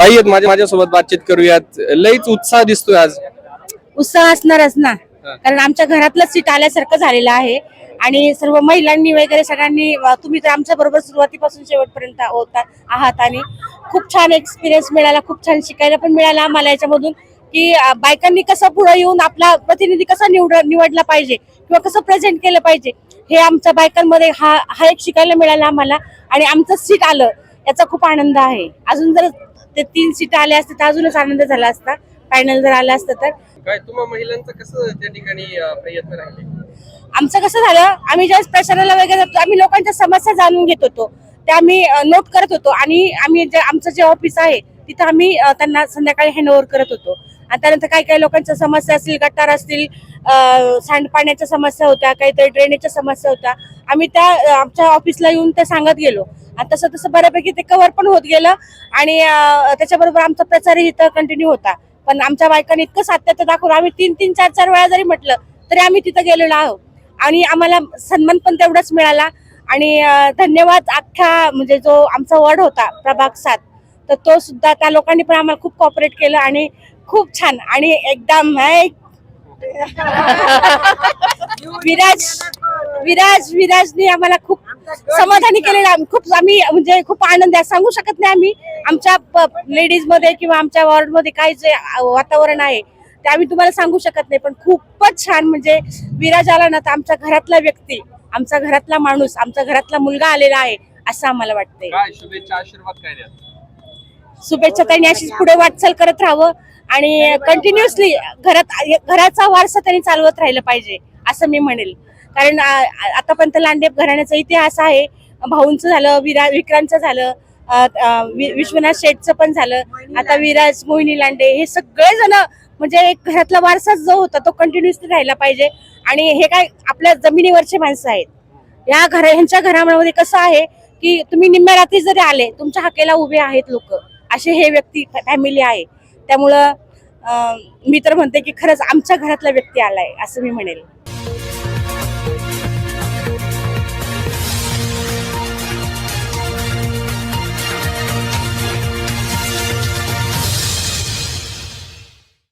ताई आहेत माझ्यासोबत बातचीत करूयात. लईच उत्साह दिसतोय आज. उत्साह असणारच ना, कारण आमच्या घरातलं सीट आल्यासारखं झालेलं आहे आणि सर्व महिलांनी वगैरे सगळ्यांनी तुम्ही तर आमच्या बरोबर सुरुवातीपासून शेवटपर्यंत आहात आणि खूप छान एक्सपिरियन्स मिळाला, खूप छान शिकायला पण मिळाला आम्हाला याच्यामधून की बायकांनी कसं पुढे येऊन आपला प्रतिनिधी कसा निवडला पाहिजे किंवा कसं प्रेझेंट केलं पाहिजे हे आमच्या बायकांमध्ये हा एक शिकायला मिळाला आम्हाला. आणि आमचं सीट आलं याचा खूप आनंद आहे. अजून जर ते 3 सीट आले असते तर अजूनच आनंद झाला असता. फायनल जर आलं असतं तर. काय तुम्हा महिलांचं कसं त्या ठिकाणी प्रयत्न राहिले? आमचं कसं झालं, आम्ही ज्यावेळेस प्रचाराला वगैरे जातो आम्ही लोकांच्या समस्या जाणून घेत होतो, त्या आम्ही नोट करत होतो आणि आम्ही आमचं जे ऑफिस आहे तिथं आम्ही त्यांना संध्याकाळी हँडओव्हर करत होतो. आणि त्यानंतर काही लोकांच्या समस्या असतील, गटार असतील, सांडपाण्याच्या समस्या होत्या, काहीतरी ड्रेनेजच्या समस्या होत्या, आम्ही त्या आमच्या ऑफिसला येऊन ते सांगत गेलो आणि तसं तसं बऱ्यापैकी ते कव्हर पण होत गेलं. आणि त्याच्याबरोबर आमचा प्रचारही इथं कंटिन्यू होता. पण आमच्या बायकांनी इतकं सातत्य दाखवलं, आम्ही 3-3, 4-4 वेळा जरी म्हटलं तरी आम्ही तिथं गेलेलो आहोत आणि आम्हाला सन्मान पण तेवढाच मिळाला. आणि धन्यवाद अख्खा म्हणजे जो आमचा वॉर्ड होता प्रभाग 7, तर तो सुद्धा त्या लोकांनी पण आम्हाला खूप कॉपरेट केलं आणि खूप छान आणि एकदम विराजनी आम्हाला खूप समाधानी केलेलं. आम्ही म्हणजे खूप आनंद आहे, सांगू शकत नाही आम्ही. आमच्या लेडीज मध्ये किंवा आमच्या वॉर्ड मध्ये काय जे वातावरण आहे ते आम्ही तुम्हाला सांगू शकत नाही. पण खूपच छान, म्हणजे विराज आला ना तर आमच्या घरातला व्यक्ती, आमचा घरातला माणूस, आमचा घरातला मुलगा आलेला आहे असं आम्हाला वाटतंय. काय शुभेच्छा, आशीर्वाद काय द्या? शुभेच्छा. त्यांनी अशीच पुढे वाटचाल करत राहावं आणि कंटिन्युअसली घराचा वारसा त्यांनी चालवत राहिलं पाहिजे असं मी म्हणेल. कारण आतापर्यंत लांडे घराण्याचा इतिहास आहे. भाऊंचं झालं, विक्रांतचं झालं, विश्वनाथ शेठचं पण झालं, आता विराज, मोहिनी लांडे, हे सगळे जण म्हणजे एक घरातला वारसा जो होता तो कंटिन्युअसली राहिला पाहिजे. आणि हे काय आपल्या जमिनीवरचे माणसं आहेत. ह्यांच्या घरामध्ये कसं आहे की तुम्ही निम्म्या रात्री जरी आले तुमच्या हाकेला उभे आहेत लोक, असे हे व्यक्ती फॅमिली आहे. त्यामुळं मी तर म्हणते की खरंच आमच्या घरातला व्यक्ती आलाय असं मी म्हणेल.